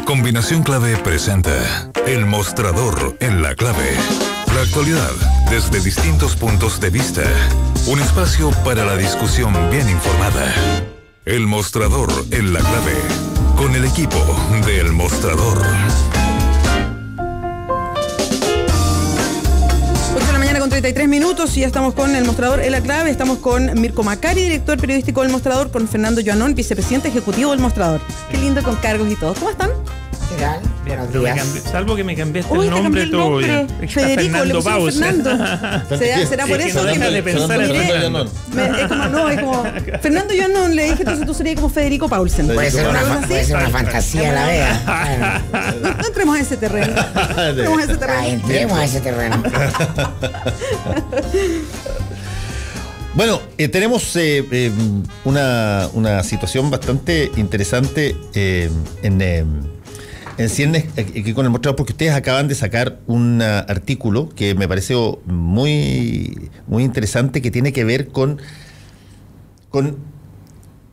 Combinación Clave presenta El Mostrador en la Clave. La actualidad desde distintos puntos de vista. Un espacio para la discusión bien informada. El Mostrador en la Clave. Con el equipo de El Mostrador. 8 de la mañana con 33 minutos y ya estamos con El Mostrador en la Clave. Estamos con Mirko Macari, director periodístico del Mostrador, con Fernando Joanón, vicepresidente ejecutivo del Mostrador. Qué lindo, con cargos y todo. ¿Cómo están? Bien, buenos días. Salvo que me cambiaste Uy, el nombre, el nombre. Federico, Fernando Pausa. ¿Será por eso que de pensar en Fernando Fernando Joanón, le dije, entonces tú serías como Federico Paulsen. Puede ser una fantasía la vea. Bueno. No entremos a ese terreno. Entremos a ese terreno. Bueno, tenemos una situación bastante interesante en ciernes aquí con El Mostrador, porque ustedes acaban de sacar un artículo que me pareció muy, muy interesante, que tiene que ver con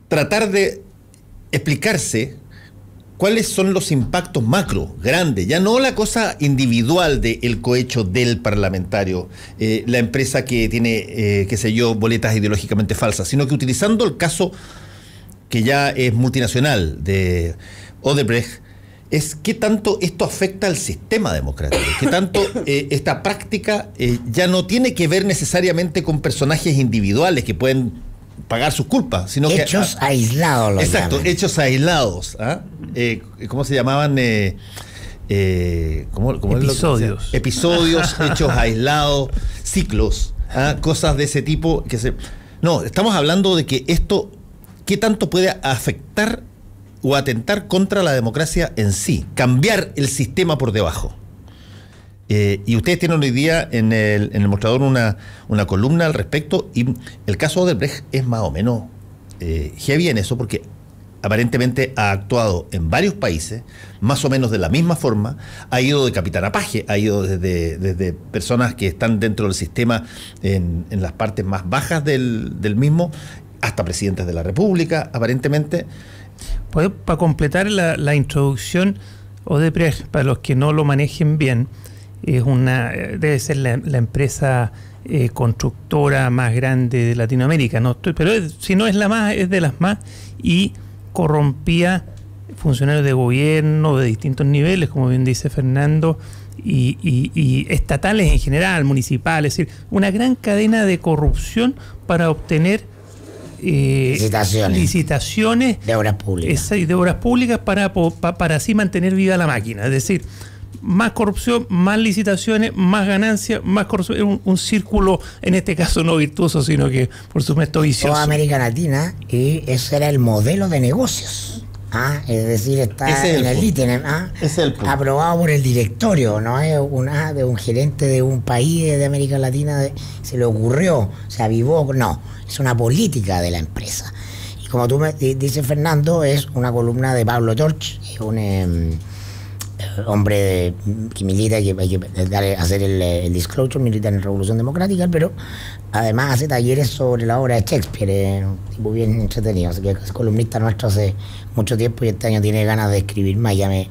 tratar de explicarse cuáles son los impactos macro, grandes, ya no la cosa individual del cohecho del parlamentario, la empresa que tiene, qué sé yo, boletas ideológicamente falsas, sino que utilizando el caso que ya es multinacional de Odebrecht, es qué tanto esto afecta al sistema democrático, qué tanto esta práctica ya no tiene que ver necesariamente con personajes individuales que pueden pagar sus culpas, sino hechos aislados. Exacto, llaman. Hechos aislados. ¿Cómo se llamaban? Episodios. Episodios, hechos aislados, ciclos, cosas de ese tipo. No, estamos hablando de que esto, ¿qué tanto puede afectar o atentar contra la democracia en sí? Cambiar el sistema por debajo. Y ustedes tienen hoy día en el Mostrador una columna al respecto, y el caso de Odebrecht es más o menos heavy en eso, porque aparentemente ha actuado en varios países, más o menos de la misma forma, ha ido de capitán a paje, ha ido desde personas que están dentro del sistema en las partes más bajas del mismo, hasta presidentes de la República, aparentemente. Pues, para completar la introducción, Odebrecht, para los que no lo manejen bien, debe ser la empresa constructora más grande de Latinoamérica, si no es la más, es de las más, y corrompía funcionarios de gobierno de distintos niveles, como bien dice Fernando, y estatales en general, municipales, es decir, una gran cadena de corrupción para obtener licitaciones de obras públicas. De obras públicas para así mantener viva la máquina. Es decir, más corrupción, más licitaciones, más ganancias, más corrupción. Un círculo, en este caso no virtuoso, sino que, por supuesto, vicioso. Toda América Latina, y ese era el modelo de negocios. Es decir, está en el ítem, aprobado por el directorio, no es de un gerente de un país de América Latina, se le ocurrió, se avivó, no, es una política de la empresa. Y como tú me dices, Fernando, es una columna de Pablo Torch, un hombre que milita, que hay que hacer el disclosure, milita en la Revolución Democrática, pero además hace talleres sobre la obra de Shakespeare, un tipo bien entretenido, así que es columnista nuestro hace mucho tiempo y este año tiene ganas de escribir más, ya me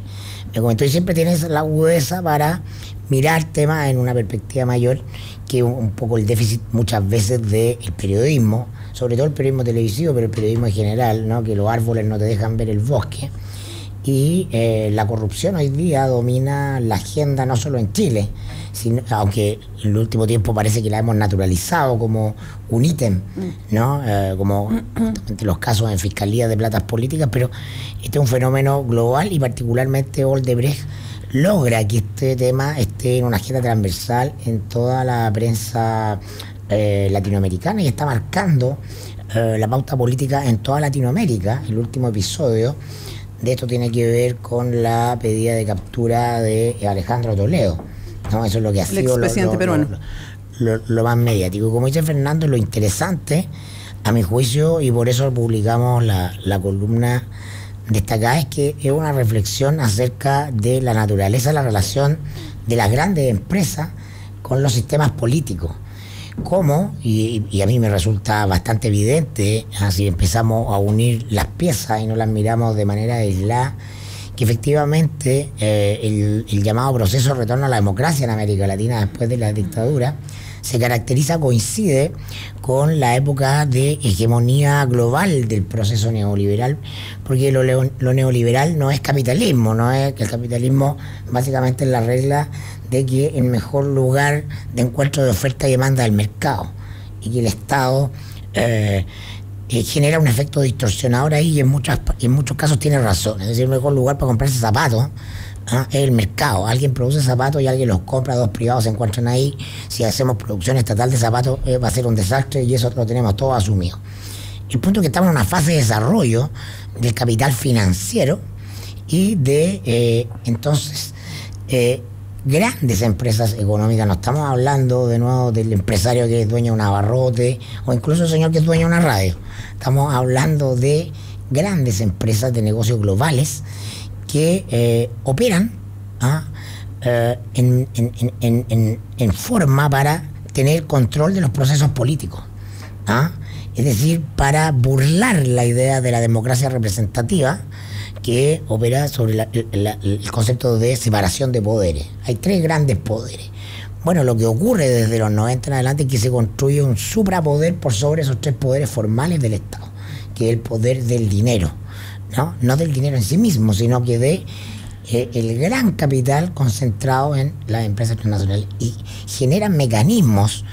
comentó, y siempre tienes la agudeza para mirar temas en una perspectiva mayor, que un poco el déficit muchas veces del periodismo, sobre todo el periodismo televisivo, pero el periodismo en general, ¿no? Que los árboles no te dejan ver el bosque. Y la corrupción hoy día domina la agenda no solo en Chile, aunque en el último tiempo parece que la hemos naturalizado como un ítem, ¿no? Como los casos en fiscalía de platas políticas, pero este es un fenómeno global y particularmente Odebrecht logra que este tema esté en una agenda transversal en toda la prensa latinoamericana y está marcando la pauta política en toda Latinoamérica. El último episodio de esto tiene que ver con la pedida de captura de Alejandro Toledo, ¿no? Eso es lo que ha sido lo más mediático. Y como dice Fernando, lo interesante, a mi juicio, y por eso publicamos la columna destacada, es que es una reflexión acerca de la naturaleza de la relación de las grandes empresas con los sistemas políticos. ¿Cómo? Y a mí me resulta bastante evidente, si empezamos a unir las piezas y no las miramos de manera aislada, que efectivamente el llamado proceso de retorno a la democracia en América Latina después de la dictadura se caracteriza, coincide con la época de hegemonía global del proceso neoliberal, porque lo neoliberal no es capitalismo, no es que el capitalismo básicamente es la regla de que el mejor lugar de encuentro de oferta y demanda del mercado, y que el Estado genera un efecto distorsionador ahí, y en muchos casos tiene razón. Es decir, el mejor lugar para comprarse zapatos es el mercado. Alguien produce zapatos y alguien los compra, dos privados se encuentran ahí. Si hacemos producción estatal de zapatos va a ser un desastre, y eso lo tenemos todo asumido. El punto es que estamos en una fase de desarrollo del capital financiero y de entonces grandes empresas económicas. No estamos hablando de nuevo del empresario que es dueño de un abarrote o incluso el señor que es dueño de una radio. Estamos hablando de grandes empresas de negocios globales que operan en forma para tener control de los procesos políticos. Es decir, para burlar la idea de la democracia representativa que opera sobre el concepto de separación de poderes. Hay tres grandes poderes. Bueno, lo que ocurre desde los 90 en adelante es que se construye un suprapoder por sobre esos tres poderes formales del Estado, que es el poder del dinero. No del dinero en sí mismo, sino que de el gran capital concentrado en las empresas transnacionales, y generan mecanismos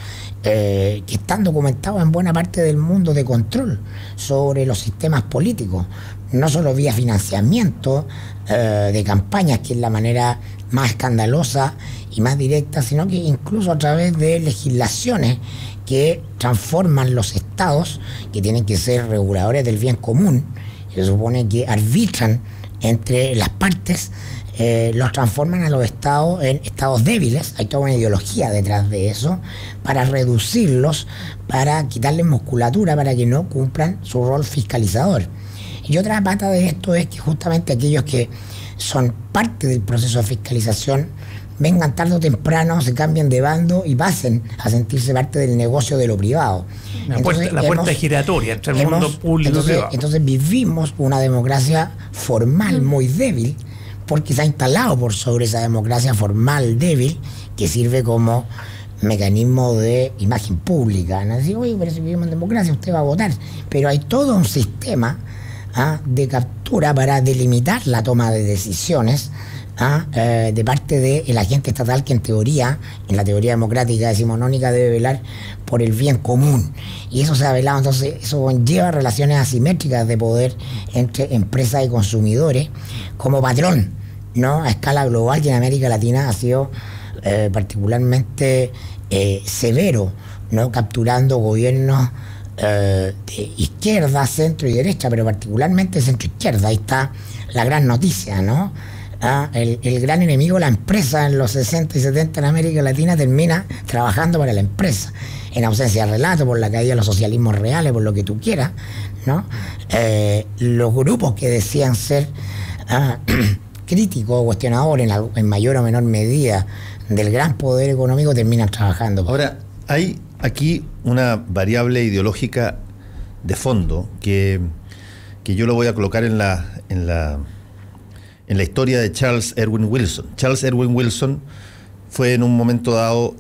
que están documentados en buena parte del mundo de control sobre los sistemas políticos, no solo vía financiamiento de campañas, que es la manera más escandalosa y más directa, sino que incluso a través de legislaciones que transforman los estados, que tienen que ser reguladores del bien común. Se supone que arbitran entre las partes, los transforman a los estados en estados débiles. Hay toda una ideología detrás de eso para reducirlos, para quitarles musculatura, para que no cumplan su rol fiscalizador. Y otra pata de esto es que justamente aquellos que son parte del proceso de fiscalización vengan tarde o temprano, se cambien de bando y pasen a sentirse parte del negocio de lo privado. La puerta giratoria entre el mundo público y privado. Entonces vivimos una democracia formal muy débil, porque se ha instalado por sobre esa democracia formal débil, que sirve como mecanismo de imagen pública. ¿No? Decir, oye, pero si vivimos en democracia, usted va a votar. Pero hay todo un sistema de captura para delimitar la toma de decisiones de parte del agente estatal, que en la teoría democrática decimonónica, debe velar por el bien común. Y eso se ha velado, entonces eso conlleva relaciones asimétricas de poder entre empresas y consumidores como patrón, ¿no? A escala global, y en América Latina ha sido particularmente severo, ¿no? Capturando gobiernos de izquierda, centro y derecha, pero particularmente centro-izquierda. Ahí está la gran noticia, ¿no? El gran enemigo, la empresa, en los 60 y 70 en América Latina termina trabajando para la empresa, en ausencia de relato, por la caída de los socialismos reales, por lo que tú quieras, ¿no? Los grupos que decían ser críticos o cuestionadores en mayor o menor medida del gran poder económico terminan trabajando. Ahora, hay aquí una variable ideológica de fondo que yo lo voy a colocar en la historia de Charles Erwin Wilson. Charles Erwin Wilson fue en un momento dado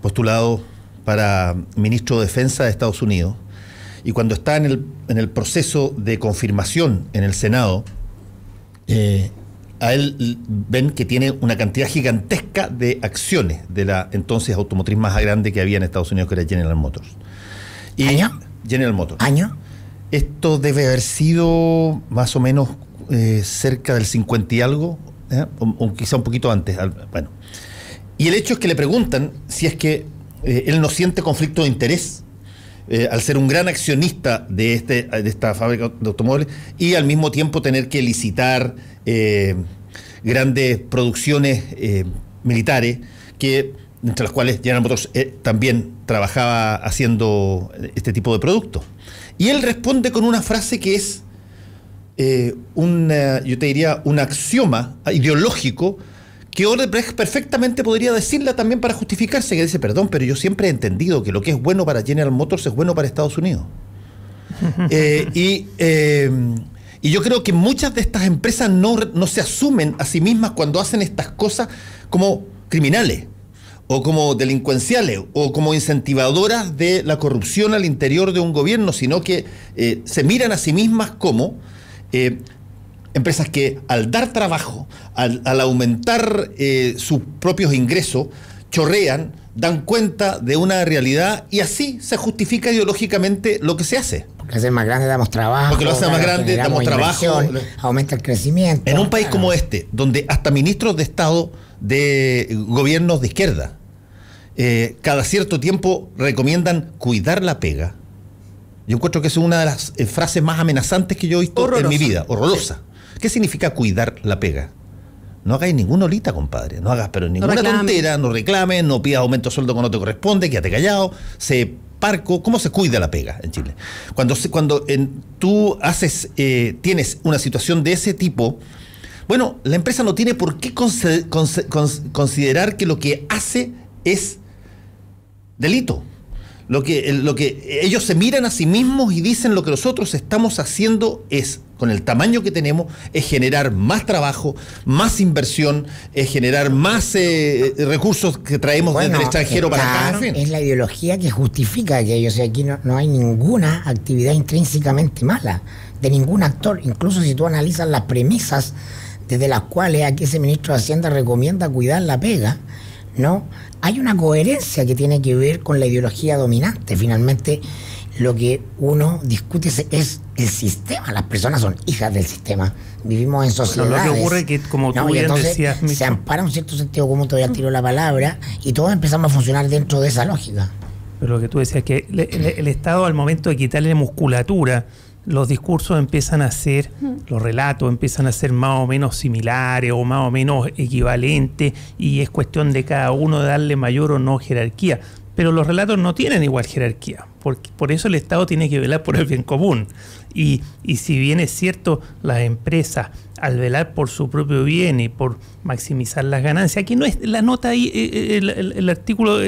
postulado para ministro de Defensa de Estados Unidos, y cuando está en el proceso de confirmación en el Senado, a él ven que tiene una cantidad gigantesca de acciones de la entonces automotriz más grande que había en Estados Unidos, que era General Motors. ¿Año? General Motors. ¿Año? Esto debe haber sido más o menos cerca del 50 y algo, o quizá un poquito antes. Bueno. Y el hecho es que le preguntan si es que él no siente conflicto de interés al ser un gran accionista de esta fábrica de automóviles, y al mismo tiempo tener que licitar grandes producciones militares, entre las cuales General Motors también trabajaba haciendo este tipo de productos. Y él responde con una frase que es yo te diría, un axioma ideológico, que Odebrecht perfectamente podría decirla también para justificarse, que dice, perdón, pero yo siempre he entendido que lo que es bueno para General Motors es bueno para Estados Unidos. Y Y yo creo que muchas de estas empresas no se asumen a sí mismas cuando hacen estas cosas como criminales, o como delincuenciales, o como incentivadoras de la corrupción al interior de un gobierno, sino que se miran a sí mismas como empresas que al dar trabajo, al aumentar sus propios ingresos, chorrean, dan cuenta de una realidad y así se justifica ideológicamente lo que se hace. Porque hacer más grande damos trabajo. Porque lo hace más grande, damos trabajo. Aumenta el crecimiento. En un país como este, donde hasta ministros de Estado de gobiernos de izquierda, cada cierto tiempo recomiendan cuidar la pega. Yo encuentro que es una de las frases más amenazantes que yo he visto en mi vida. Horrorosa. Sí. ¿Qué significa cuidar la pega? No hagáis ninguna olita, compadre. No hagas pero ninguna tontera, no reclames, no pidas aumento de sueldo cuando no te corresponde, quédate callado, sé parco. ¿Cómo se cuida la pega en Chile? Cuando tú tienes una situación de ese tipo, bueno, la empresa no tiene por qué considerar que lo que hace es delito. Lo que ellos se miran a sí mismos y dicen lo que nosotros estamos haciendo es, con el tamaño que tenemos, es generar más trabajo, más inversión, es generar más recursos que traemos desde el extranjero para acá. Es la ideología que justifica aquello. O sea, aquí no hay ninguna actividad intrínsecamente mala de ningún actor. Incluso si tú analizas las premisas desde las cuales aquí ese ministro de Hacienda recomienda cuidar la pega, ¿no? Hay una coherencia que tiene que ver con la ideología dominante. Finalmente, lo que uno discute es el sistema. Las personas son hijas del sistema. Vivimos en sociedades. Pero lo que ocurre es que, como tú bien decías, se ampara un cierto sentido común, todavía tiro la palabra, y todos empezamos a funcionar dentro de esa lógica. Pero lo que tú decías, que el Estado, al momento de quitarle musculatura, los discursos empiezan a ser, los relatos empiezan a ser más o menos similares o más o menos equivalentes, y es cuestión de cada uno de darle mayor o no jerarquía. Pero los relatos no tienen igual jerarquía, por eso el Estado tiene que velar por el bien común. Y si bien es cierto, las empresas, al velar por su propio bien y por maximizar las ganancias, aquí no es la nota ahí, el artículo,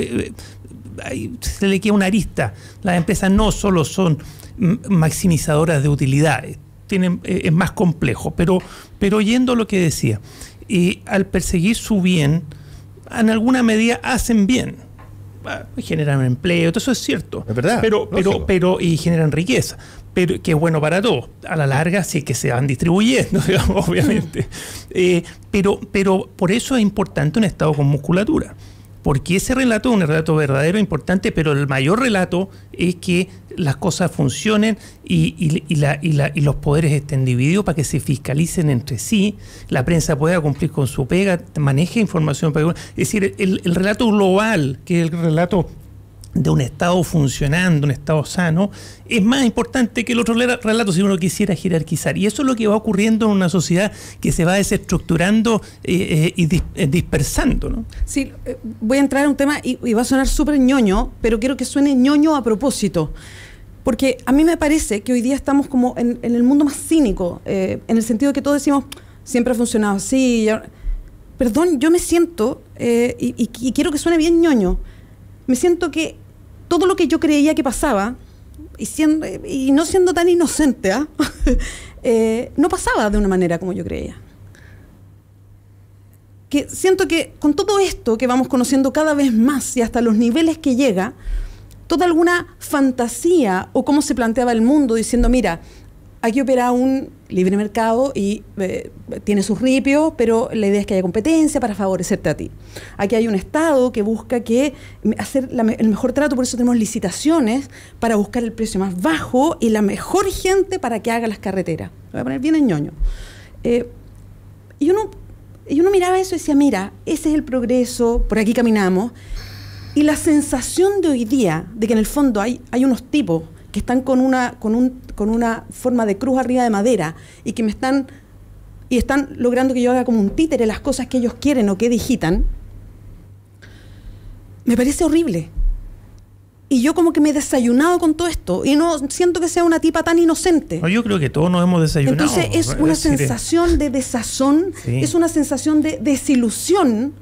ahí se le queda una arista. Las empresas no solo son maximizadoras de utilidades, es más complejo, pero oyendo lo que decía, al perseguir su bien, en alguna medida hacen bien, generan empleo, todo eso es cierto, es verdad, pero y generan riqueza, pero que es bueno para todos, a la larga sí que se van distribuyendo, digamos, obviamente, pero por eso es importante un Estado con musculatura. Porque ese relato es un relato verdadero, importante, pero el mayor relato es que las cosas funcionen y los poderes estén divididos para que se fiscalicen entre sí, la prensa pueda cumplir con su pega, maneje información. Es decir, el relato global, que es el relato de un Estado funcionando, un Estado sano, es más importante que el otro relato si uno quisiera jerarquizar. Y eso es lo que va ocurriendo en una sociedad que se va desestructurando y dispersando, ¿no? Sí, voy a entrar a un tema y va a sonar súper ñoño, pero quiero que suene ñoño a propósito. Porque a mí me parece que hoy día estamos como en el mundo más cínico, en el sentido de que todos decimos, siempre ha funcionado así. Perdón, yo me siento, y quiero que suene bien ñoño, me siento que todo lo que yo creía que pasaba, y no siendo tan inocente, no pasaba de una manera como yo creía. Que siento que con todo esto que vamos conociendo cada vez más y hasta los niveles que llega, toda alguna fantasía o cómo se planteaba el mundo diciendo, mira, aquí opera un libre mercado y tiene sus ripios, pero la idea es que haya competencia para favorecerte a ti. Aquí hay un Estado que busca hacer el mejor trato, por eso tenemos licitaciones para buscar el precio más bajo y la mejor gente para que haga las carreteras. Lo voy a poner bien en ñoño. Y uno miraba eso y decía, mira, ese es el progreso, por aquí caminamos. Y la sensación de hoy día, de que en el fondo hay unos tipos que están con una forma de cruz arriba de madera y que están logrando que yo haga como un títere las cosas que ellos quieren o que digitan, me parece horrible. Y yo como que me he desayunado con todo esto y no siento que sea una tipa tan inocente. No, yo creo que todos nos hemos desayunado. Entonces es una sensación de desazón, sí. Es una sensación de desilusión,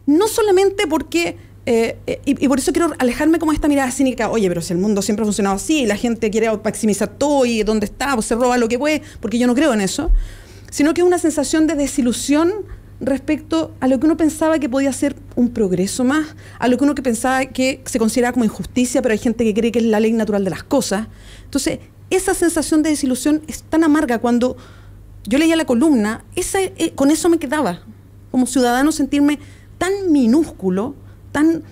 no solamente porque y por eso quiero alejarme como esta mirada cínica, oye, pero si el mundo siempre ha funcionado así, la gente quiere maximizar todo y dónde está, pues se roba lo que puede, porque yo no creo en eso, sino que es una sensación de desilusión respecto a lo que uno pensaba que podía ser un progreso más, a lo que uno que pensaba que se consideraba como injusticia, pero hay gente que cree que es la ley natural de las cosas. Entonces, esa sensación de desilusión es tan amarga. Cuando yo leía la columna, con eso me quedaba, como ciudadano, sentirme tan minúsculo, tan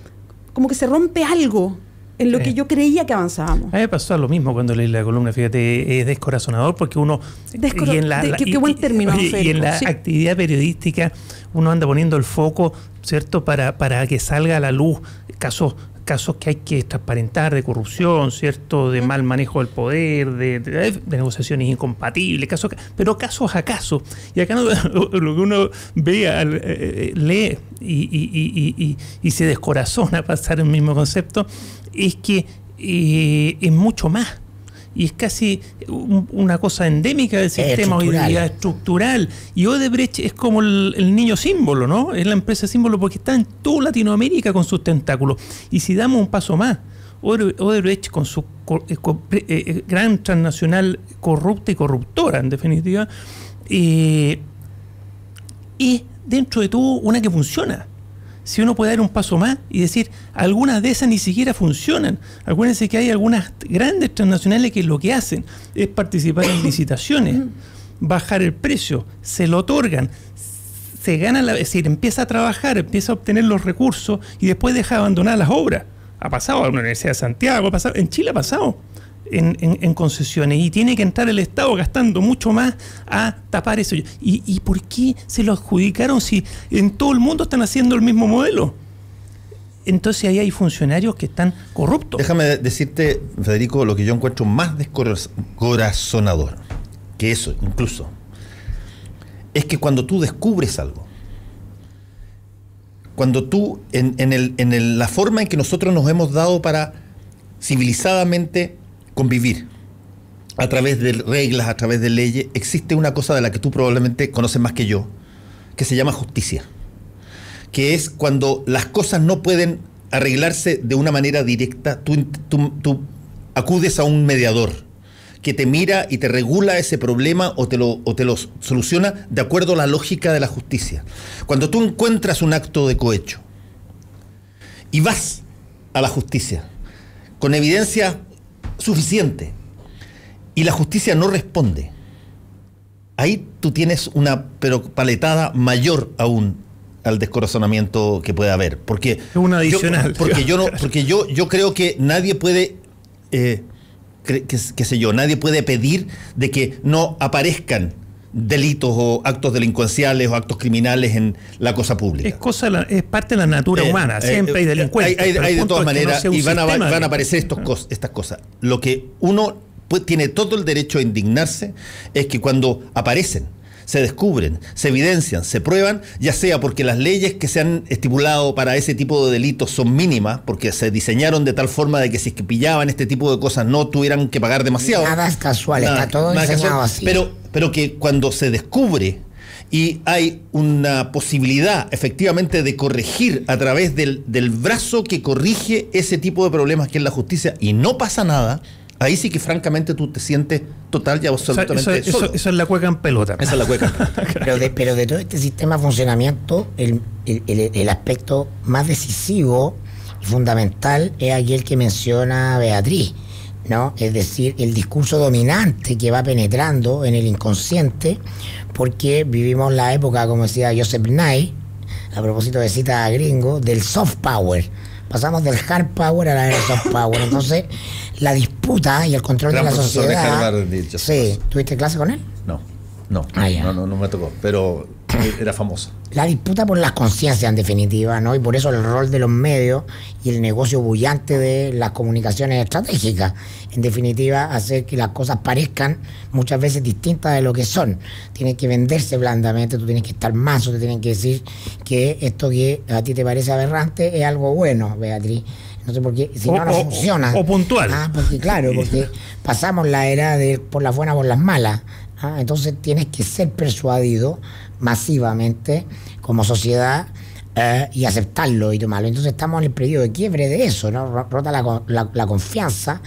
como que se rompe algo en lo que yo creía que avanzábamos. A mí me pasó lo mismo cuando leí la columna, fíjate, es descorazonador porque uno... qué buen término, y en la actividad periodística uno anda poniendo el foco, ¿cierto?, para que salga a la luz casos que hay que transparentar, de corrupción, ¿cierto?, de mal manejo del poder, de negociaciones incompatibles, pero casos a casos. Y acá lo que uno ve, lee y se descorazona pasar el mismo concepto, es que es mucho más. Y es casi una cosa endémica del sistema hoy día, estructural. Y Odebrecht es como el niño símbolo, ¿no? Es la empresa símbolo porque está en toda Latinoamérica con sus tentáculos. Y si damos un paso más, Odebrecht con su gran transnacional corrupta y corruptora, en definitiva, es dentro de todo una que funciona. Si uno puede dar un paso más y decir, algunas de esas ni siquiera funcionan. Acuérdense que hay algunas grandes transnacionales que lo que hacen es participar en licitaciones, bajar el precio, se lo otorgan, se gana, es decir, empieza a trabajar, empieza a obtener los recursos y después deja abandonar las obras. Ha pasado en la Universidad de Santiago, en Chile ha pasado en concesiones, y tiene que entrar el Estado gastando mucho más a tapar eso. ¿Y por qué se lo adjudicaron si en todo el mundo están haciendo el mismo modelo? Entonces ahí hay funcionarios que están corruptos. Déjame decirte, Federico, lo que yo encuentro más descorazonador que eso, incluso, es que cuando tú descubres algo, cuando tú, en la forma en que nosotros nos hemos dado para civilizadamente convivir, a través de reglas, a través de leyes, existe una cosa de la que tú probablemente conoces más que yo, que se llama justicia, que es cuando las cosas no pueden arreglarse de una manera directa, tú acudes a un mediador que te mira y te regula ese problema o te lo soluciona de acuerdo a la lógica de la justicia. Cuando tú encuentras un acto de cohecho y vas a la justicia con evidencia suficiente y la justicia no responde, ahí tú tienes una paletada mayor aún al descorazonamiento que puede haber, porque es una adicional. Yo creo que nadie puede nadie puede pedir de que no aparezcan delitos o actos delincuenciales o actos criminales en la cosa pública. Es parte de la natura humana, siempre hay delincuentes. Hay de todas maneras, y van a aparecer estas cosas. Lo que uno tiene todo el derecho a indignarse es que cuando aparecen, se descubren, se evidencian, se prueban, ya sea porque las leyes que se han estipulado para ese tipo de delitos son mínimas, porque se diseñaron de tal forma de que si es que pillaban este tipo de cosas no tuvieran que pagar demasiado. Nada es casual, está todo diseñado así. Pero que cuando se descubre y hay una posibilidad efectivamente de corregir a través del brazo que corrige ese tipo de problemas que es la justicia y no pasa nada, ahí sí que francamente tú te sientes total y absolutamente solo. Eso es la cueca en pelota. Esa es la cueca en pelota. Pero de todo este sistema de funcionamiento, el aspecto más decisivo y fundamental es aquel que menciona Beatriz, ¿no? Es decir, el discurso dominante que va penetrando en el inconsciente, porque vivimos la época, como decía Joseph Nye, a propósito de cita gringo, del soft power. Pasamos del hard power a la soft power. Entonces, la disputa y el control de la sociedad. Sí, ¿tuviste clase con él? No me tocó, pero era famoso. La disputa por las conciencias, en definitiva, ¿no? Y por eso el rol de los medios y el negocio bullante de las comunicaciones estratégicas, en definitiva, hacer que las cosas parezcan muchas veces distintas de lo que son. Tienen que venderse blandamente, tú tienes que estar mazo, te tienen que decir que esto que a ti te parece aberrante es algo bueno, Beatriz. No sé por qué, si no funciona. O puntual. Porque claro, porque pasamos la era de por las buenas por las malas. Entonces tienes que ser persuadido masivamente como sociedad y aceptarlo y tomarlo. Entonces estamos en el periodo de quiebre de eso, ¿no? Rota la confianza.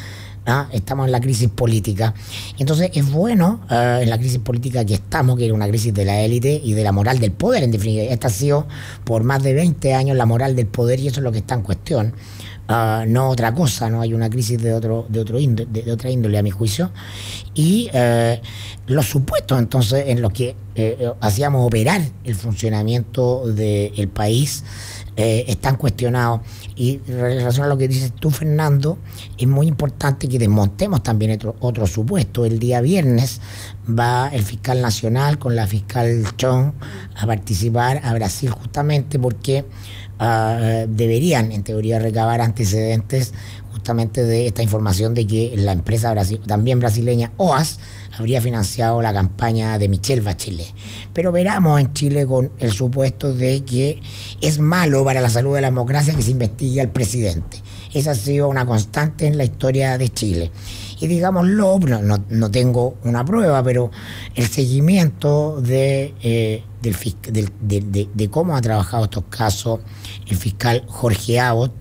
Estamos en la crisis política. Entonces es bueno en la crisis política que estamos, que es una crisis de la élite y de la moral del poder, en definitiva. Esta ha sido por más de 20 años la moral del poder, y eso es lo que está en cuestión. No otra cosa, no hay una crisis de otra índole, a mi juicio. Y los supuestos entonces en los que hacíamos operar el funcionamiento del país están cuestionados. Y en relación a lo que dices tú, Fernando, es muy importante que desmontemos también otro supuesto. El día viernes va el fiscal nacional con la fiscal Chong a participar a Brasil, justamente porque deberían, en teoría, recabar antecedentes justamente de esta información de que la empresa también brasileña OAS habría financiado la campaña de Michelle Bachelet. Pero veramos en Chile con el supuesto de que es malo para la salud de la democracia que se investigue al presidente. Esa ha sido una constante en la historia de Chile. Y digámoslo, no tengo una prueba, pero el seguimiento de cómo ha trabajado estos casos el fiscal Jorge Abbott,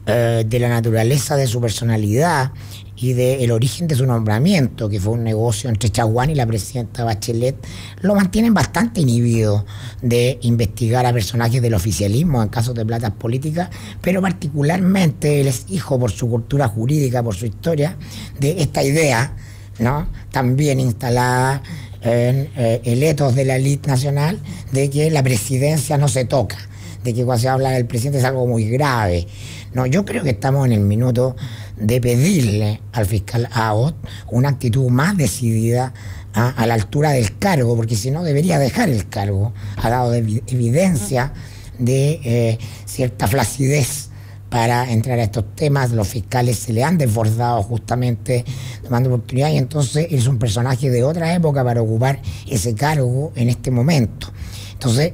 de la naturaleza de su personalidad y del origen de su nombramiento, que fue un negocio entre Chaguán y la presidenta Bachelet, lo mantienen bastante inhibido de investigar a personajes del oficialismo en casos de platas políticas, pero particularmente él es hijo, por su cultura jurídica, por su historia, de esta idea, ¿no?, también instalada en el ethos de la élite nacional, de que la presidencia no se toca, de que cuando se habla del presidente es algo muy grave. No, yo creo que estamos en el minuto de pedirle al fiscal Abbott una actitud más decidida a la altura del cargo, porque si no debería dejar el cargo. Ha dado evidencia de cierta flacidez para entrar a estos temas. Los fiscales se le han desbordado justamente tomando oportunidad, y entonces es un personaje de otra época para ocupar ese cargo en este momento. Entonces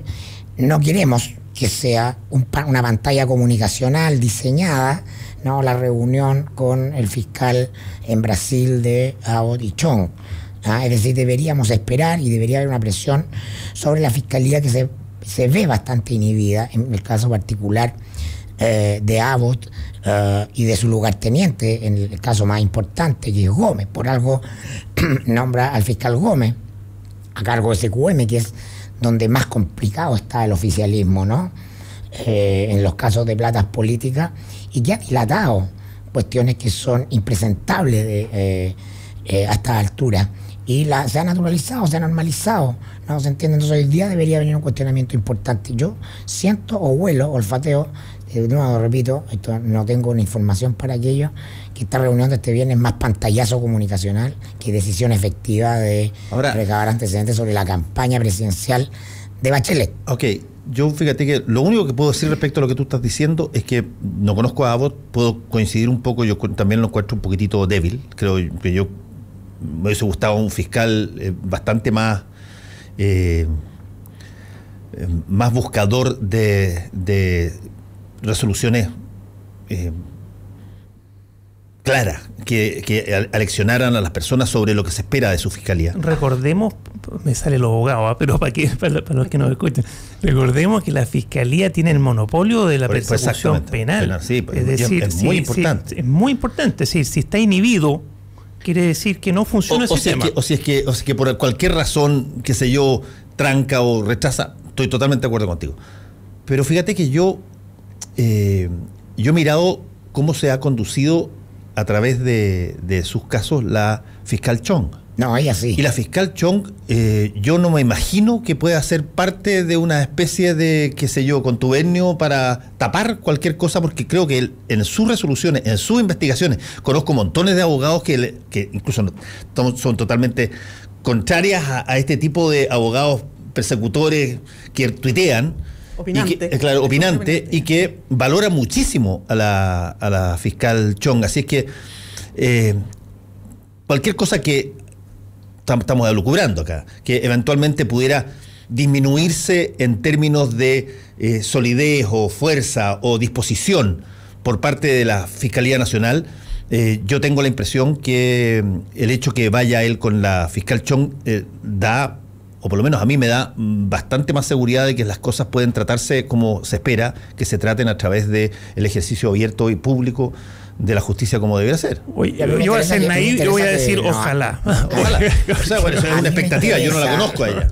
no queremos que sea una pantalla comunicacional diseñada, ¿no?, la reunión con el fiscal en Brasil de Abbott y Chong. Es decir, deberíamos esperar, y debería haber una presión sobre la fiscalía, que se ve bastante inhibida en el caso particular de Abbott y de su lugarteniente, en el caso más importante, que es Gómez. Por algo nombra al fiscal Gómez a cargo de SQM, que es donde más complicado está el oficialismo, ¿no?, en los casos de platas políticas, y que ha dilatado cuestiones que son impresentables a esta altura, y se ha naturalizado, se ha normalizado, ¿no se entiende? Entonces hoy día debería venir un cuestionamiento importante. Yo siento o huelo, olfateo, de nuevo repito, no tengo una información para aquello, que esta reunión de este viernes es más pantallazo comunicacional que decisión efectiva de recabar antecedentes sobre la campaña presidencial de Bachelet. Ok, yo fíjate que lo único que puedo decir respecto a lo que tú estás diciendo es que no conozco a Abbott, puedo coincidir un poco, yo también lo encuentro un poquitito débil. Creo que yo me hubiese gustado un fiscal bastante más buscador de resoluciones claras, que aleccionaran a las personas sobre lo que se espera de su fiscalía. Recordemos, me sale el abogado, pero para los que nos escuchen, recordemos que la fiscalía tiene el monopolio de la persecución penal. Sí, es decir, es muy importante. Es muy importante. Si está inhibido, quiere decir que no funciona ese sistema. Si es que por cualquier razón, qué sé yo, tranca o rechaza, estoy totalmente de acuerdo contigo. Pero fíjate que yo he mirado cómo se ha conducido a través de sus casos la fiscal Chong. No, ella sí. Y la fiscal Chong, yo no me imagino que pueda ser parte de una especie de, qué sé yo, contubernio para tapar cualquier cosa, porque creo que él, en sus resoluciones, en sus investigaciones, conozco montones de abogados que incluso son totalmente contrarias a este tipo de abogados persecutores que tuitean. Opinante, y que valora muchísimo a la fiscal Chong. Así es que cualquier cosa que estamos elucubrando acá, que eventualmente pudiera disminuirse en términos de solidez o fuerza o disposición por parte de la Fiscalía Nacional, yo tengo la impresión que el hecho que vaya él con la fiscal Chong da o por lo menos a mí me da bastante más seguridad de que las cosas pueden tratarse como se espera, que se traten a través del ejercicio abierto y público de la justicia como debería ser. Oye, yo voy a ser naive y voy a decir ojalá. Ojalá. O sea, bueno, eso es una expectativa, yo no la conozco a ella.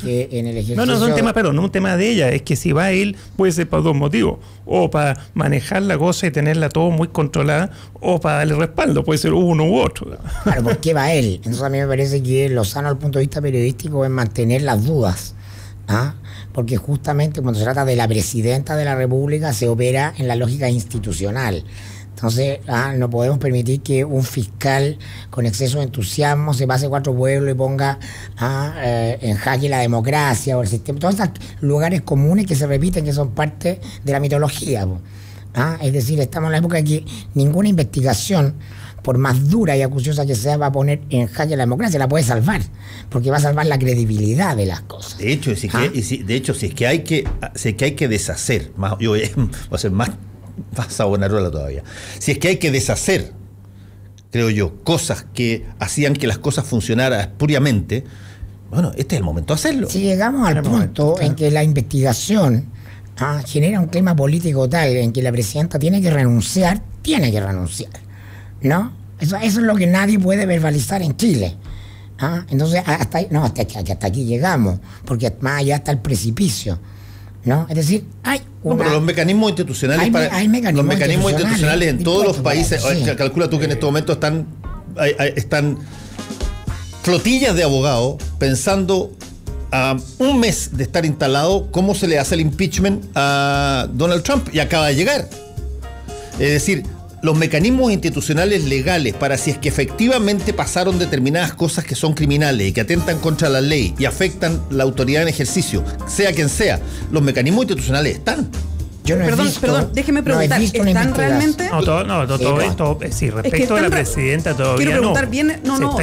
No es un tema, pero no un tema de ella, es que si va él puede ser para dos motivos, o para manejar la cosa y tenerla todo muy controlada, o para darle respaldo, puede ser uno u otro. Claro, ¿por qué va él? Entonces a mí me parece que lo sano desde el punto de vista periodístico es mantener las dudas. Porque justamente cuando se trata de la presidenta de la República se opera en la lógica institucional. Entonces, no podemos permitir que un fiscal con exceso de entusiasmo se pase 4 pueblos y ponga en jaque la democracia o el sistema. Todos estos lugares comunes que se repiten, que son parte de la mitología. Es decir, estamos en la época en que ninguna investigación, por más dura y acuciosa que sea, va a poner en jaque la democracia, la puede salvar, porque va a salvar la credibilidad de las cosas. De hecho, si es que hay que deshacer, yo voy a ser más sabonarola todavía. Si es que hay que deshacer, creo yo, cosas que hacían que las cosas funcionaran espuriamente, bueno, este es el momento de hacerlo. Si llegamos al punto en que la investigación genera un clima político tal en que la presidenta tiene que renunciar, ¿no? Eso es lo que nadie puede verbalizar en Chile. Entonces, hasta aquí llegamos, porque más allá está el precipicio, ¿no? Es decir, pero los mecanismos institucionales los mecanismos institucionales en todos los países, sí. Calcula tú que en este momento están flotillas de abogados pensando a un mes de estar instalado cómo se le hace el impeachment a Donald Trump, y acaba de llegar. Es decir, los mecanismos institucionales legales para si es que efectivamente pasaron determinadas cosas que son criminales y que atentan contra la ley y afectan la autoridad en ejercicio, sea quien sea, los mecanismos institucionales están. Perdón, déjeme preguntar, ¿están realmente? Todo esto, sí, respecto a la presidenta todavía quiero preguntar bien, no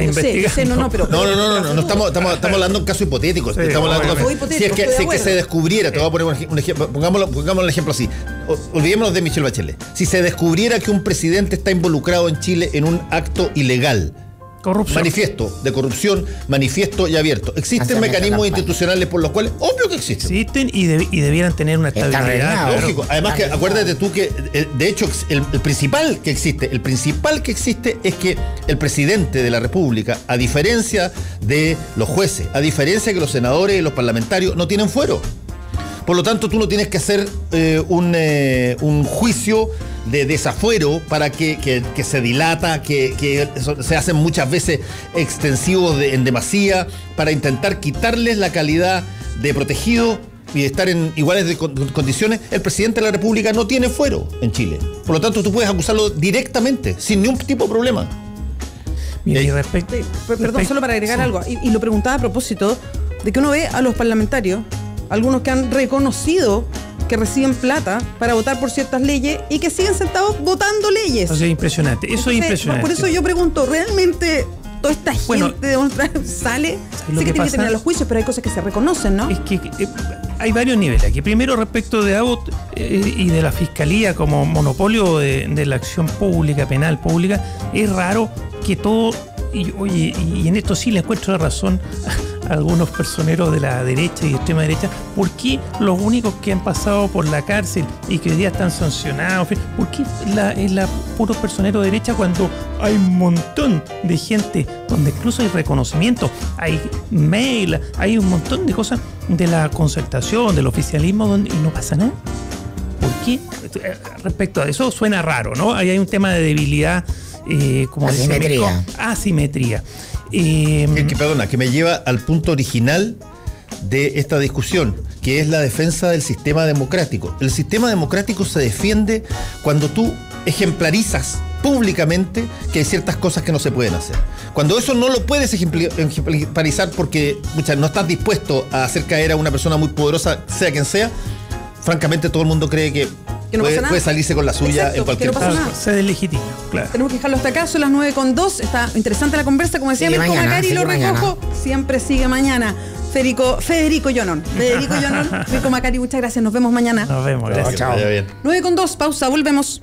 estamos hablando en caso hipotético. Sí, estamos hablando si es que se descubriera, te voy a poner un ejemplo, pongamos el ejemplo así, olvidémonos de Michelle Bachelet. Si se descubriera que un presidente está involucrado en Chile en un acto ilegal, corrupción. Manifiesto de corrupción, manifiesto y abierto. ¿Existen mecanismos institucionales por los cuales? Obvio que existen. Existen y debieran tener una estabilidad. Lógico. Además que acuérdate tú que, de hecho, el principal que existe es que el presidente de la República, a diferencia de los jueces, a diferencia de que los senadores y los parlamentarios, no tienen fuero. Por lo tanto, tú no tienes que hacer un juicio de desafuero para que se dilata, que se hacen muchas veces extensivos en demasía, para intentar quitarles la calidad de protegido y de estar en iguales condiciones. El presidente de la República no tiene fuero en Chile. Por lo tanto, tú puedes acusarlo directamente, sin ningún tipo de problema. Perdón, solo para agregar algo, y lo preguntaba a propósito de que uno ve a los parlamentarios, algunos que han reconocido que reciben plata para votar por ciertas leyes y que siguen sentados votando leyes. Eso es impresionante. Por eso yo pregunto, ¿realmente toda esta gente sale? Sé que tiene que tener los juicios, pero hay cosas que se reconocen, ¿no? Es que hay varios niveles aquí. Primero, respecto de Abbott y de la Fiscalía como monopolio de la acción pública, penal pública, es raro que todo... Y en esto sí le encuentro la razón a algunos personeros de la derecha y extrema derecha. ¿Por qué los únicos que han pasado por la cárcel y que hoy día están sancionados? ¿Por qué es la puros personeros de derecha cuando hay un montón de gente donde incluso hay reconocimiento, hay mail, hay un montón de cosas de la concertación, del oficialismo y no pasa nada? ¿Por qué? Respecto a eso suena raro, ¿no? Ahí hay un tema de debilidad. Como asimetría. Que me lleva al punto original de esta discusión, que es la defensa del sistema democrático. El sistema democrático se defiende cuando tú ejemplarizas públicamente que hay ciertas cosas que no se pueden hacer. Cuando eso no lo puedes ejemplarizar porque no estás dispuesto a hacer caer a una persona muy poderosa, sea quien sea, francamente todo el mundo cree que puede salirse con la suya. Exacto, en cualquier caso. Se deslegitima, claro. Tenemos que dejarlo hasta acá, son las 9:02. Está interesante la conversa, como decía Mirko Macari, lo recojo. Siempre sigue mañana. Federico Yonon, Mirko Macari, muchas gracias. Nos vemos mañana. Nos vemos, gracias. Chao. 9:02, pausa, volvemos.